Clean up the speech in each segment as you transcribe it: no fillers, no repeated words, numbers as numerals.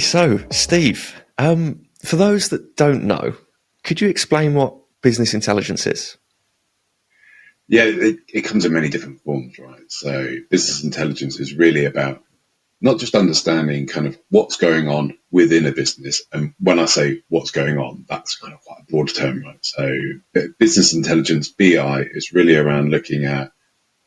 So, Steve, for those that don't know, could you explain what business intelligence is? Yeah, it comes in many different forms, right? So business intelligence is really about not just understanding kind of what's going on within a business. And when I say what's going on, that's kind of quite a broad term, right? So business intelligence, BI, is really around looking at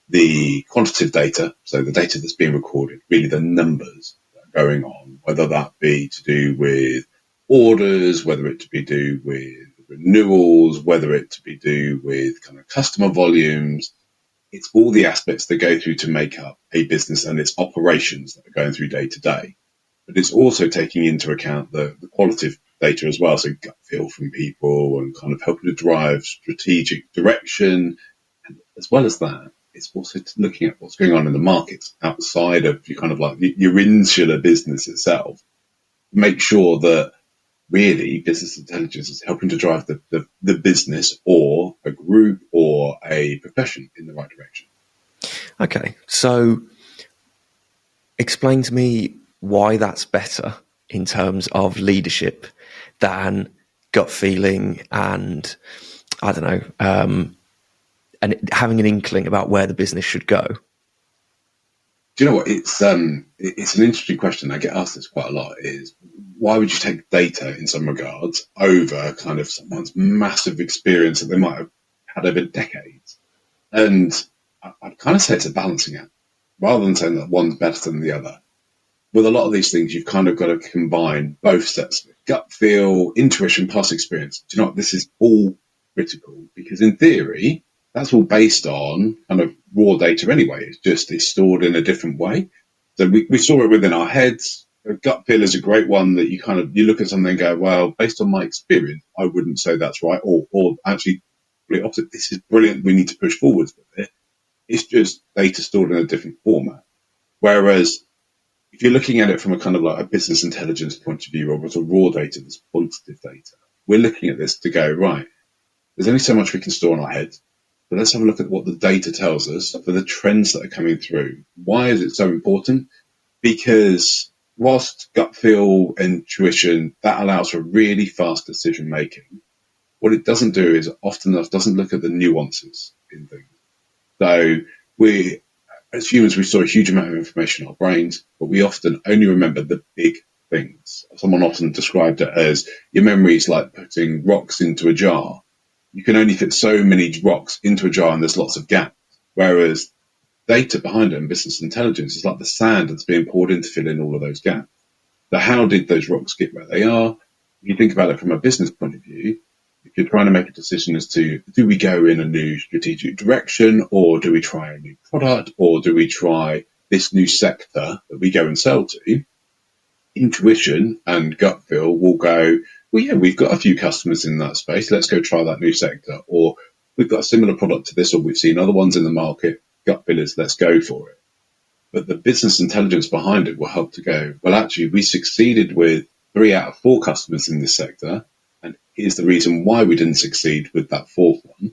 the quantitative data, so the data that's being recorded, really the numbers that are going on, whether that be to do with orders, whether it to be do with renewals, whether it to be do with kind of customer volumes. It's all the aspects that go through to make up a business and its operations that are going through day to day. But it's also taking into account the qualitative data as well, so gut feel from people and kind of helping to drive strategic direction. And as well as that, it's also looking at what's going on in the markets outside of your kind of like your insular business itself. Make sure that really business intelligence is helping to drive the business or a group or a profession in the right direction. Okay, so explain to me why that's better in terms of leadership than gut feeling and, I don't know, and having an inkling about where the business should go. Do you know what? It's an interesting question. I get asked this quite a lot. Is why would you take data in some regards over kind of someone's massive experience that they might have had over decades? And I'd kind of say it's a balancing act, rather than saying that one's better than the other. With a lot of these things, you've kind of got to combine both sets of it. Gut feel, intuition, past experience. Do you know what? This is all critical because in theory, that's all based on kind of raw data anyway. It's stored in a different way. So we store it within our heads. A gut feel is a great one that you look at something and go, well, based on my experience, I wouldn't say that's right. Or actually, the opposite, this is brilliant. We need to push forwards with it. It's just data stored in a different format. Whereas if you're looking at it from a kind of like a business intelligence point of view, or it's a raw data, this quantitative data, we're looking at this to go, right, there's only so much we can store in our heads. But let's have a look at what the data tells us for the trends that are coming through. Why is it so important? Because whilst gut feel, intuition, that allows for really fast decision making, what it doesn't do is often enough doesn't look at the nuances in things. So we, as humans, we store a huge amount of information in our brains, but we often only remember the big things. Someone often described it as your memory is like putting rocks into a jar. You can only fit so many rocks into a jar and there's lots of gaps. Whereas data behind it and business intelligence is like the sand that's being poured in to fill in all of those gaps. So how did those rocks get where they are? If you think about it from a business point of view, if you're trying to make a decision as to do we go in a new strategic direction, or do we try a new product, or do we try this new sector that we go and sell to, intuition and gut feel will go, well, yeah, we've got a few customers in that space. Let's go try that new sector. Or we've got a similar product to this, or we've seen other ones in the market. Gut feel is let's go for it. But the business intelligence behind it will help to go, well, actually, we succeeded with 3 out of 4 customers in this sector. And here's the reason why we didn't succeed with that 4th one.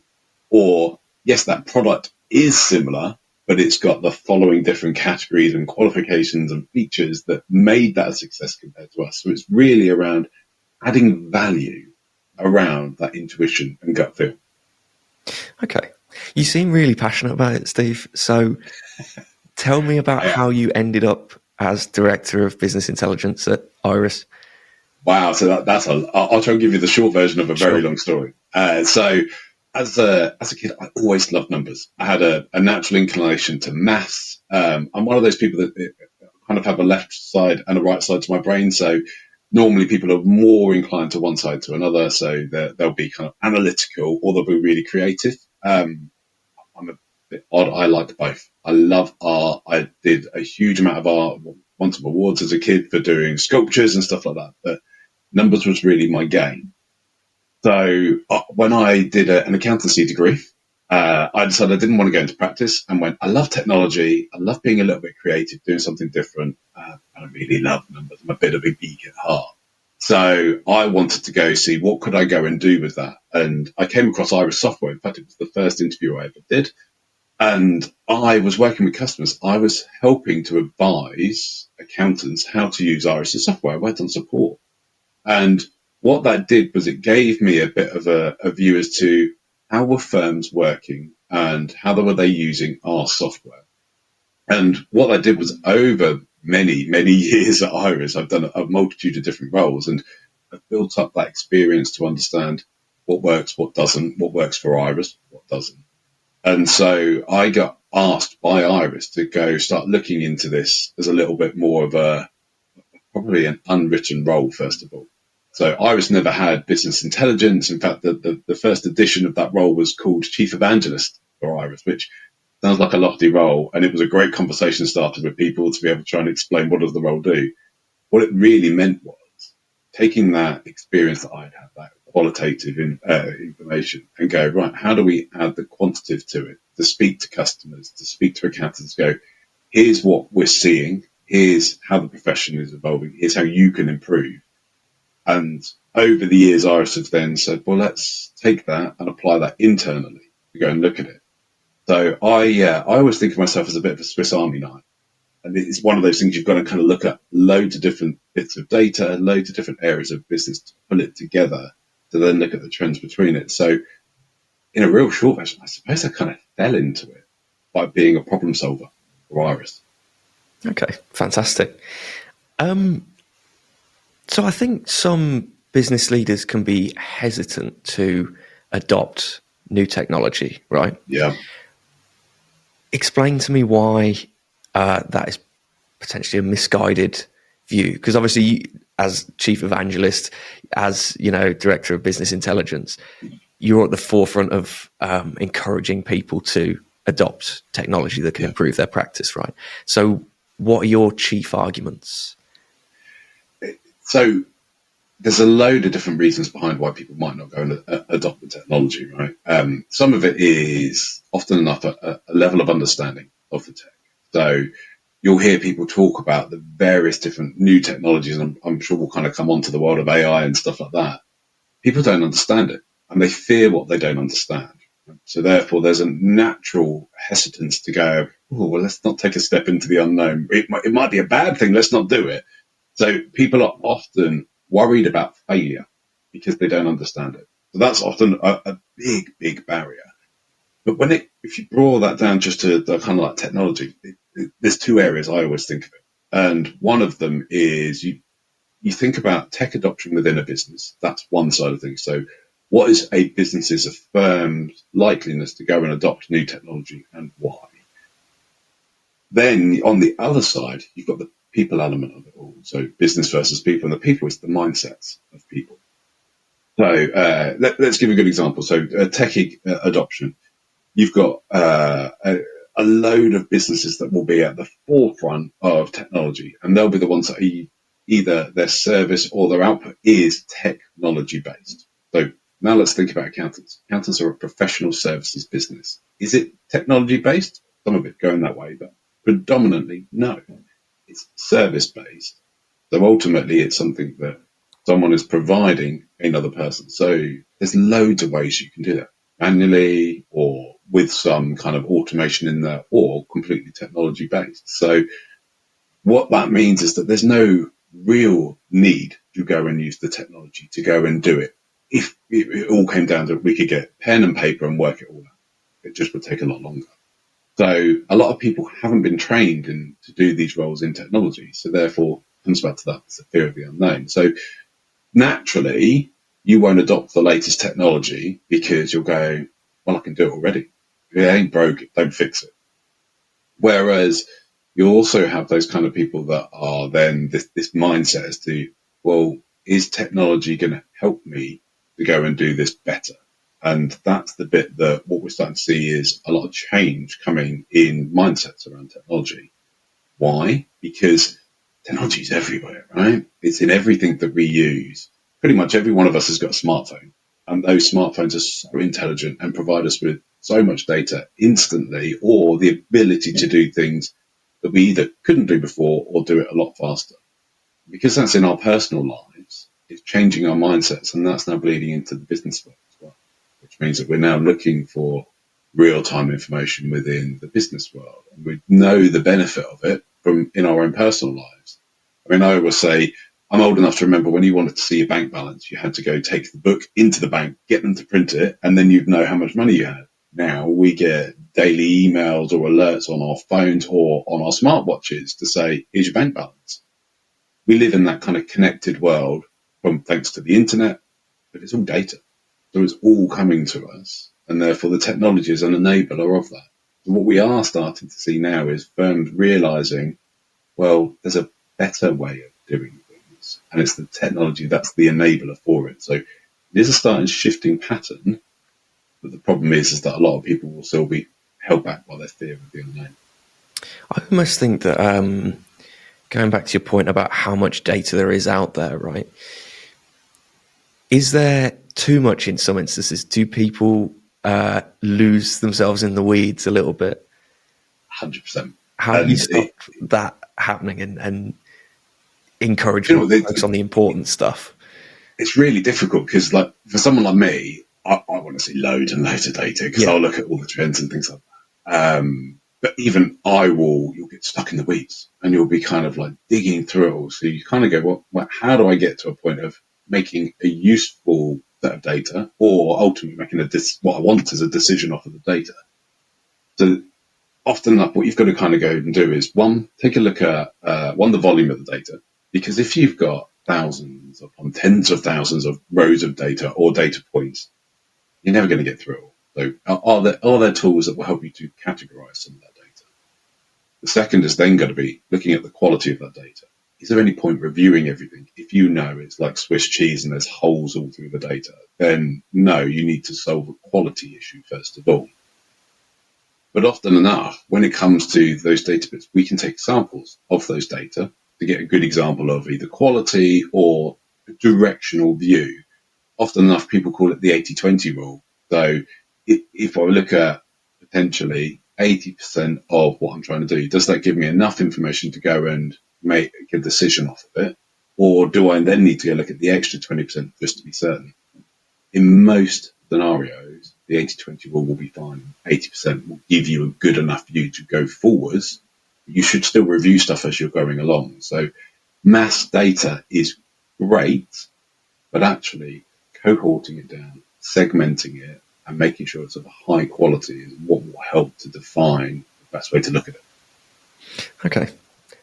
Or, yes, that product is similar, but it's got the following different categories and qualifications and features that made that a success compared to us. So it's really around adding value around that intuition and gut feel. Okay. You seem really passionate about it, Steve. So tell me about how you ended up as Director of Business Intelligence at Iress. Wow, so I'll try and give you the short version of a very long story. So as a kid, I always loved numbers. I had a natural inclination to maths. I'm one of those people that kind of have a left side and a right side to my brain. So normally people are more inclined to one side to another. So they'll be kind of analytical or they'll be really creative. I'm a bit odd. I like both. I love art. I did a huge amount of art, won some awards as a kid for doing sculptures and stuff like that. But numbers was really my game. So when I did an accountancy degree, I decided I didn't want to go into practice and went, I love technology. I love being a little bit creative, doing something different. And I really love numbers. I'm a bit of a geek at heart. So I wanted to go see what could I go and do with that. And I came across Iress Software. In fact, it was the first interview I ever did. And I was working with customers. I was helping to advise accountants how to use Iris' software. I worked on support. And what that did was it gave me a bit of a view as to how were firms working and how were they using our software. And what I did was over many, many years at Iris, I've done a multitude of different roles, and I've built up that experience to understand what works, what doesn't, what works for Iris, what doesn't. And so I got asked by Iris to go start looking into this as a little bit more of probably an unwritten role, first of all. So Iris never had business intelligence. In fact, the first edition of that role was called Chief Evangelist for Iris, which sounds like a lofty role. And it was a great conversation starter with people to be able to try and explain what does the role do. What it really meant was taking that experience that I'd had, that qualitative information, and go, right, how do we add the quantitative to it, to speak to customers, to speak to accountants, go, here's what we're seeing, here's how the profession is evolving, here's how you can improve. And over the years, Iris have then said, well, let's take that and apply that internally to go and look at it. So I always think of myself as a bit of a Swiss Army knife. And it's one of those things you've got to kind of look at loads of different bits of data, loads of different areas of business to pull it together to then look at the trends between it. So in a real short version, I suppose I kind of fell into it by being a problem solver for Iris. Okay, fantastic. So I think some business leaders can be hesitant to adopt new technology, right? Yeah. Explain to me why that is potentially a misguided view. Because obviously, you, as chief evangelist, as director of business intelligence, you're at the forefront of encouraging people to adopt technology that can improve their practice, right? So what are your chief arguments? So there's a load of different reasons behind why people might not go and adopt the technology, right? Some of it is often enough a level of understanding of the tech. So you'll hear people talk about the various different new technologies, and I'm sure we'll kind of come onto the world of AI and stuff like that. People don't understand it, and they fear what they don't understand. So therefore, there's a natural hesitance to go, oh, well, let's not take a step into the unknown. It might be a bad thing. Let's not do it. So people are often worried about failure because they don't understand it. So that's often a big, big barrier. But if you draw that down just to the kind of like technology, there's two areas I always think of it. And one of them is you think about tech adoption within a business. That's one side of things. So what is a business's, a firm's likeliness to go and adopt new technology and why? Then on the other side, you've got the people element of it all. So business versus people, and the people is the mindsets of people. So let's give a good example. So tech adoption, you've got a load of businesses that will be at the forefront of technology, and they'll be the ones that are either their service or their output is technology based. So now let's think about accountants. Accountants are a professional services business. Is it technology based? Some of it going that way, but predominantly no. It's service based. So ultimately it's something that someone is providing another person. So there's loads of ways you can do that, manually or with some kind of automation in there, or completely technology based. So what that means is that there's no real need to go and use the technology to go and do it. If it all came down to it, we could get pen and paper and work it all out. It just would take a lot longer. So a lot of people haven't been trained to do these roles in technology. So therefore, it comes back to that, it's the fear of the unknown. So naturally, you won't adopt the latest technology because you'll go, well, I can do it already. If it ain't broke, don't fix it. Whereas you also have those kind of people that are then this mindset as to, well, is technology going to help me to go and do this better? And that's the bit that what we're starting to see is a lot of change coming in mindsets around technology. Why? Because technology is everywhere, right? It's in everything that we use. Pretty much every one of us has got a smartphone, and those smartphones are so intelligent and provide us with so much data instantly, or the ability to do things that we either couldn't do before or do it a lot faster. Because that's in our personal lives, it's changing our mindsets, and that's now bleeding into the business world as well, which means that we're now looking for real-time information within the business world. And we know the benefit of it from in our own personal lives. I mean, I always say, I'm old enough to remember when you wanted to see your bank balance, you had to go take the book into the bank, get them to print it, and then you'd know how much money you had. Now we get daily emails or alerts on our phones or on our smartwatches to say, here's your bank balance. We live in that kind of connected world from thanks to the internet, but it's all data. So it's all coming to us, and therefore the technology is an enabler of that. So what we are starting to see now is firms realizing, well, there's a better way of doing things, and it's the technology that's the enabler for it. So it is a starting shifting pattern, but the problem is that a lot of people will still be held back by their fear of the unknown. I almost think that going back to your point about how much data there is out there, right? Is there too much in some instances? Do people lose themselves in the weeds a little bit? 100%. How do you stop that happening and encourage people to focus on the important stuff? It's really difficult because, like, for someone like me, I want to see loads and loads of data because I'll look at all the trends and things like that. But even you'll get stuck in the weeds and you'll be kind of like digging through it all. So you kind of go, well, how do I get to a point of making a useful set of data, or ultimately making what I want is a decision off of the data? So often enough, what you've got to kind of go and do is, one, take a look at, the volume of the data, because if you've got thousands upon tens of thousands of rows of data or data points, you're never going to get through it all. So are there tools that will help you to categorize some of that data? The second is then going to be looking at the quality of that data. Is there any point reviewing everything? If you know it's like Swiss cheese and there's holes all through the data, then no, you need to solve a quality issue first of all. But often enough, when it comes to those data bits, we can take samples of those data to get a good example of either quality or a directional view. Often enough, people call it the 80-20 rule. So if I look at potentially 80% of what I'm trying to do, does that give me enough information to go and make a decision off of it? Or do I then need to go look at the extra 20% just to be certain? In most scenarios, the 80-20 rule will be fine. 80% will give you a good enough view to go forwards. You should still review stuff as you're going along. So mass data is great, but actually cohorting it down, segmenting it, and making sure it's of a high quality is what will help to define the best way to look at it. Okay,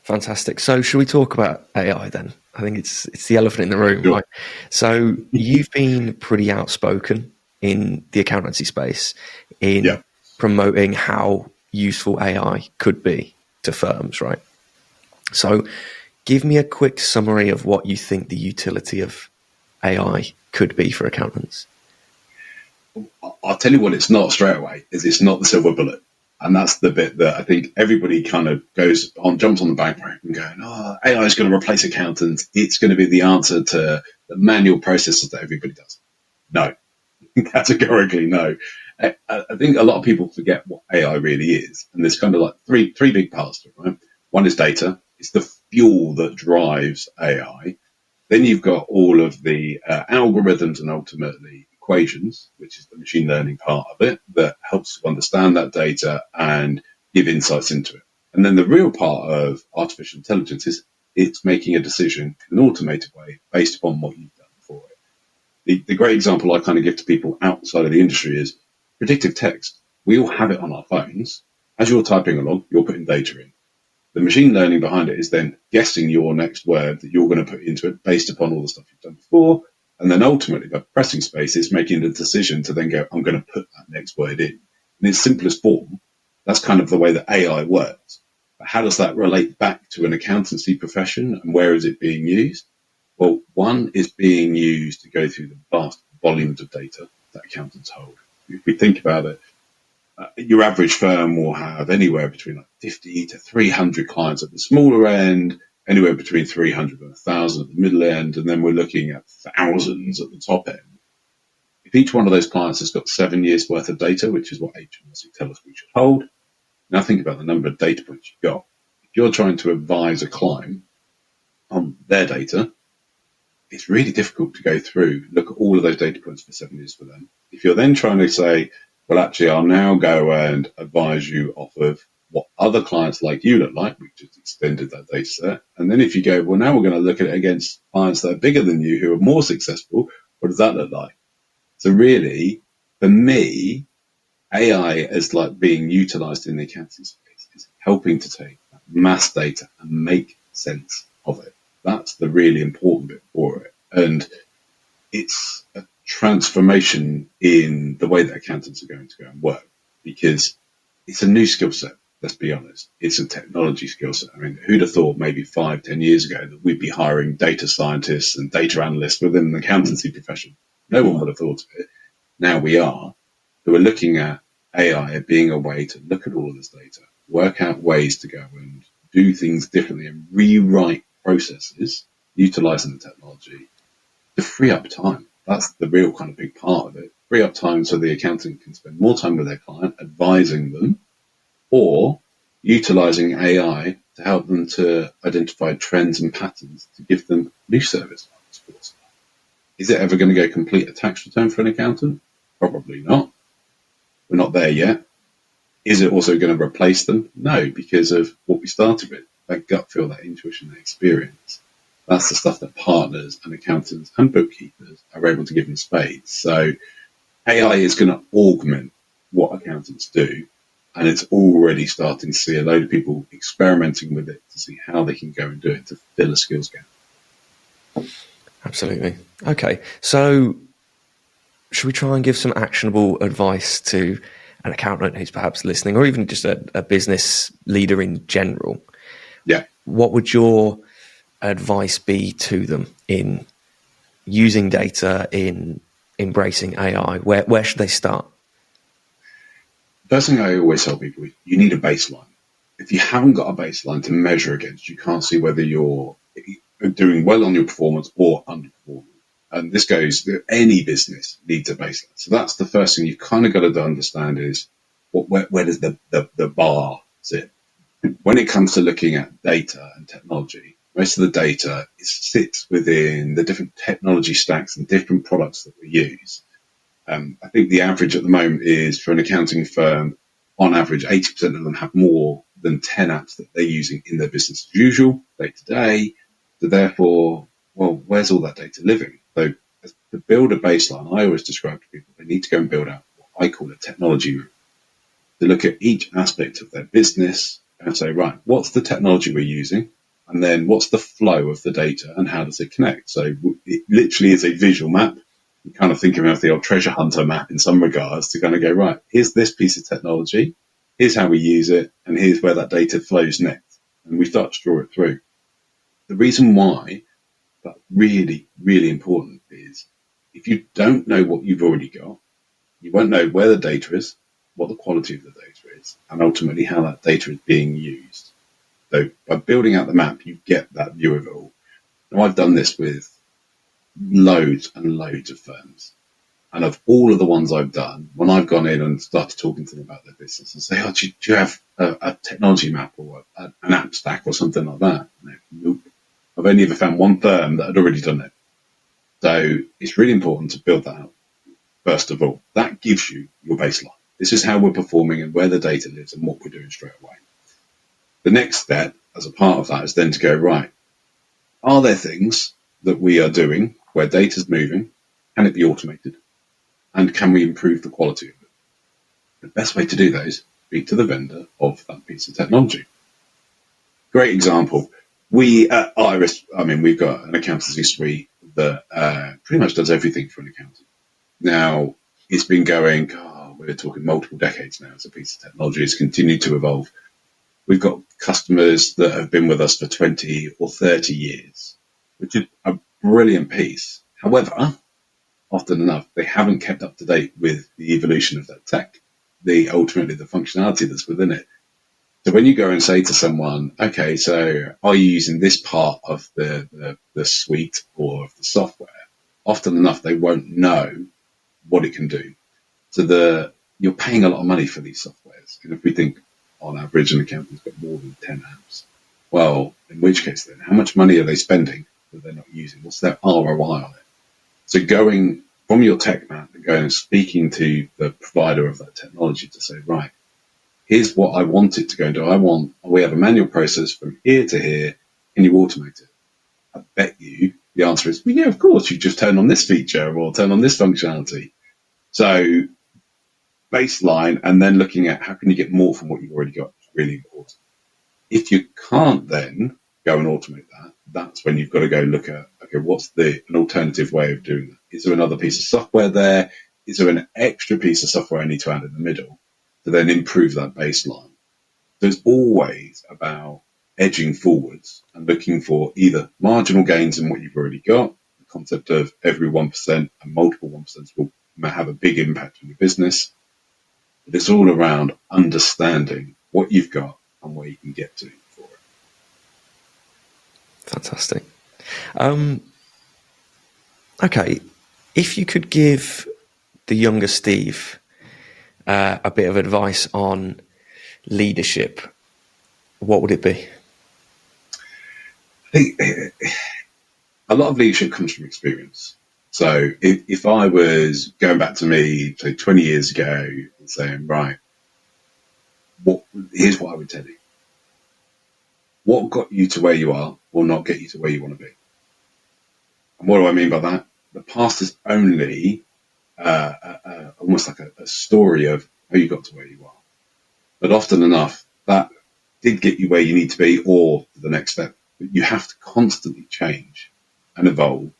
fantastic. So should we talk about AI then? I think it's the elephant in the room, Sure. right? So you've been pretty outspoken in the accountancy space in promoting how useful AI could be to firms, right? So give me a quick summary of what you think the utility of AI could be for accountants. I'll tell you what it's not straight away, is it's not the silver bullet. And that's the bit that I think everybody kind of jumps on the bandwagon and going, AI is going to replace accountants. It's going to be the answer to the manual processes that everybody does. No, categorically no. I think a lot of people forget what AI really is. And there's kind of like three big parts to it, right? One is data. It's the fuel that drives AI. Then you've got all of the algorithms and ultimately equations, which is the machine learning part of it, that helps to understand that data and give insights into it. And then the real part of artificial intelligence is it's making a decision in an automated way based upon what you've done for it. The great example I kind of give to people outside of the industry is predictive text. We all have it on our phones. As you're typing along, you're putting data in. The machine learning behind it is then guessing your next word that you're going to put into it based upon all the stuff you've done before. And then ultimately, by pressing space, it's making the decision to then go, I'm going to put that next word in. In its simplest form, that's kind of the way that AI works. But how does that relate back to an accountancy profession and where is it being used? Well, one is being used to go through the vast volumes of data that accountants hold. If we think about it, your average firm will have anywhere between like 50 to 300 clients at the smaller end, anywhere between 300 and 1,000 at the middle end, and then we're looking at thousands at the top end. If each one of those clients has got 7 years worth of data, which is what HMRC tell us we should hold, now think about the number of data points you've got. If you're trying to advise a client on their data, it's really difficult to go through, look at all of those data points for 7 years for them. If you're then trying to say, Well, actually, I'll now go and advise you off of what other clients like you look like. We've just extended that data set. And then if you go, well, now we're going to look at it against clients that are bigger than you who are more successful, what does that look like? So really, for me, AI is like being utilized in the accounting space. It's helping to take that mass data and make sense of it. That's the really important bit for it. And it's a transformation in the way that accountants are going to go and work, because it's a new skill set. Let's be honest. It's a technology skill set. I mean, who'd have thought maybe 5, 10 years ago that we'd be hiring data scientists and data analysts within the accountancy profession? No one would have thought of it. Now we are. Who are looking at AI being a way to look at all of this data, work out ways to go and do things differently and rewrite processes, utilizing the technology to free up time. That's the real kind of big part of it. Free up time so the accountant can spend more time with their client, advising them, or utilizing AI to help them to identify trends and patterns to give them new service lines. Is it ever going to go complete a tax return for an accountant? Probably not. We're not there yet. Is it also going to replace them? No, because of what we started with, that gut feel, that intuition, that experience. That's the stuff that partners and accountants and bookkeepers are able to give in spades. So AI is going to augment what accountants do, and it's already starting to see a load of people experimenting with it to see how they can go and do it to fill a skills gap. Absolutely. Okay, so should we try and give some actionable advice to an accountant who's perhaps listening, or even just a business leader in general? Yeah. What would your advice be to them in using data, in embracing AI? Where should they start? First thing I always tell people is you need a baseline. If you haven't got a baseline to measure against, you can't see whether you're doing well on your performance or underperforming. And this goes, any business needs a baseline. So that's the first thing you've kind of got to understand is where does the bar sit? When it comes to looking at data and technology, most of the data sits within the different technology stacks and different products that we use. I think the average at the moment is for an accounting firm, on average, 80% of them have more than 10 apps that they're using in their business as usual, day to day. So therefore, well, where's all that data living? So to build a baseline, I always describe to people, they need to go and build out what I call a technology room, to look at each aspect of their business and say, right, what's the technology we're using? And then what's the flow of the data and how does it connect? So it literally is a visual map. You kind of think of it as the old treasure hunter map in some regards, to kind of go, right, here's this piece of technology, here's how we use it, and here's where that data flows next. And we start to draw it through. The reason why that's really, really important is if you don't know what you've already got, you won't know where the data is, what the quality of the data is, and ultimately how that data is being used. So by building out the map, you get that view of it all. Now, I've done this with loads and loads of firms. And of all of the ones I've done, when I've gone in and started talking to them about their business and say, oh, do you have a technology map or an app stack or something like that? Nope. I've only ever found one firm that had already done it. So it's really important to build that out. First of all, that gives you your baseline. This is how we're performing and where the data lives and what we're doing straight away. The next step, as a part of that, is then to go, right, are there things that we are doing where data's moving? Can it be automated? And can we improve the quality of it? The best way to do that is speak to the vendor of that piece of technology. Great example. We at Iris, we've got an accountancy suite that pretty much does everything for an accountant. Now, it's been going, we're talking multiple decades now as a piece of technology. It's continued to evolve. We've got customers that have been with us for 20 or 30 years, which is a brilliant piece. However, often enough, they haven't kept up to date with the evolution of that tech, ultimately the functionality that's within it. So when you go and say to someone, okay, so are you using this part of the suite or of the software? Often enough, they won't know what it can do. So you're paying a lot of money for these softwares. And if we think on average an accountant's got more than 10 apps, well, in which case then, how much money are they spending that they're not using? What's their ROI on it? So going from your tech map and going and speaking to the provider of that technology to say, right, here's what I want it to go and do. We have a manual process from here to here. Can you automate it? I bet you the answer is, well, yeah, of course. You just turn on this feature or turn on this functionality. So baseline, and then looking at how can you get more from what you've already got is really important. If you can't then go and automate that, that's when you've got to go look at, okay, what's an alternative way of doing that? Is there another piece of software there? Is there an extra piece of software I need to add in the middle to then improve that baseline? So it's always about edging forwards and looking for either marginal gains in what you've already got, the concept of every 1% and multiple 1% will have a big impact on your business. But it's all around understanding what you've got and where you can get to for it. Fantastic. Okay, if you could give the younger Steve a bit of advice on leadership, what would it be? I think a lot of leadership comes from experience. So if I was going back to me, say 20 years ago and saying, right, here's what I would tell you. What got you to where you are will not get you to where you want to be. And what do I mean by that? The past is only almost like a story of how you got to where you are. But often enough, that did get you where you need to be or the next step. But you have to constantly change and evolve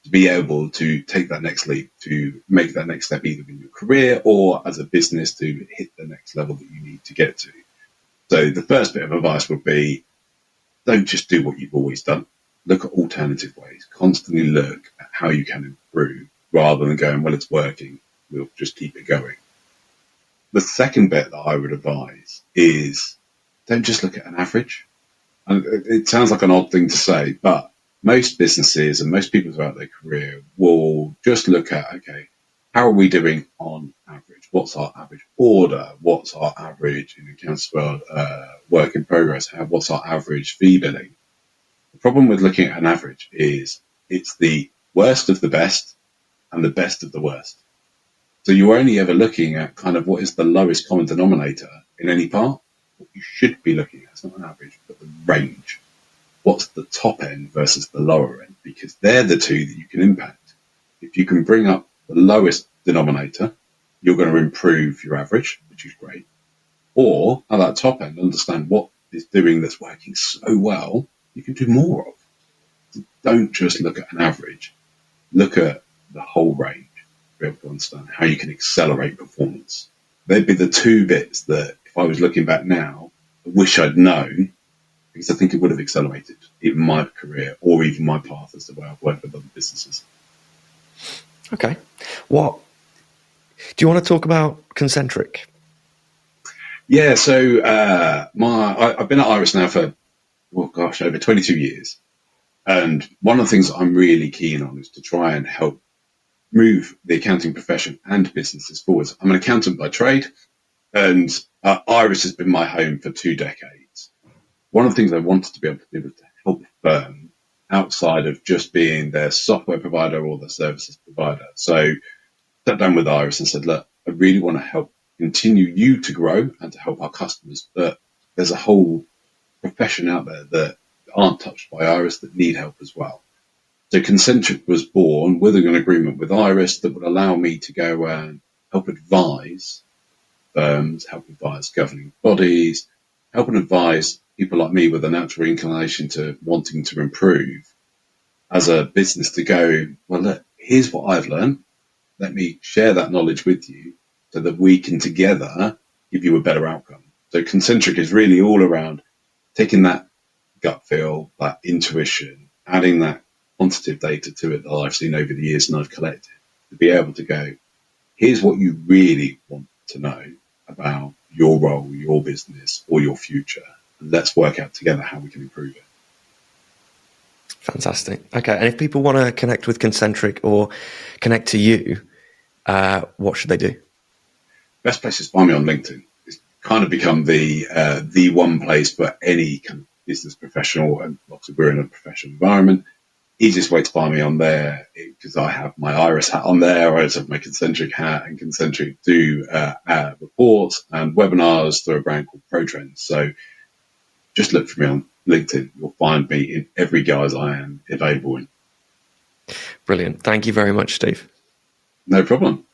to be able to take that next leap, to make that next step either in your career or as a business to hit the next level that you need to get to. So the first bit of advice would be, don't just do what you've always done. Look at alternative ways. Constantly look at how you can improve rather than going, well, it's working. We'll just keep it going. The second bit that I would advise is don't just look at an average. And it sounds like an odd thing to say, but most businesses and most people throughout their career will just look at, okay, how are we doing on average? What's our average order? What's our average in accounts world, work in progress? What's our average fee billing? The problem with looking at an average is it's the worst of the best and the best of the worst. So you're only ever looking at kind of what is the lowest common denominator in any part. What you should be looking at is not an average, but the range. What's the top end versus the lower end? Because they're the two that you can impact. If you can bring up the lowest denominator, you're going to improve your average, which is great. Or at that top end, understand what is doing that's working so well, you can do more of. So don't just look at an average. Look at the whole range to be able to understand how you can accelerate performance. They'd be the two bits that, if I was looking back now, I wish I'd known, because I think it would have accelerated even my career or even my path as the way I've worked with other businesses. Okay. What do you want to talk about Concentric? Yeah, so I've been at Iris now for, over 22 years. And one of the things that I'm really keen on is to try and help move the accounting profession and businesses forwards. I'm an accountant by trade, and Iris has been my home for 2 decades. One of the things I wanted to be able to do was to help firms outside of just being their software provider or their services provider. So I sat down with Iris and said, look, I really want to help continue you to grow and to help our customers, but there's a whole profession out there that aren't touched by Iris that need help as well. So Concentric was born with an agreement with Iris that would allow me to go and help advise firms, help advise governing bodies, help and advise people like me with a natural inclination to wanting to improve as a business to go, well, look, here's what I've learned. Let me share that knowledge with you so that we can together give you a better outcome. So Concentric is really all around taking that gut feel, that intuition, adding that quantitative data to it that I've seen over the years and I've collected to be able to go, here's what you really want to know about your role, your business, or your future. And let's work out together how we can improve it. Fantastic. Okay, and if people want to connect with Concentric or connect to you, what should they do? Best place is find me on LinkedIn. It's kind of become the one place for any kind of business professional, and obviously we're in a professional environment. easiest way to find me on there, because I have my Iris hat on there, I also have my Concentric hat, and Concentric do reports and webinars through a brand called ProTrends. So just look for me on LinkedIn. You'll find me in every guise I am available in. Brilliant. Thank you very much, Steve. No problem.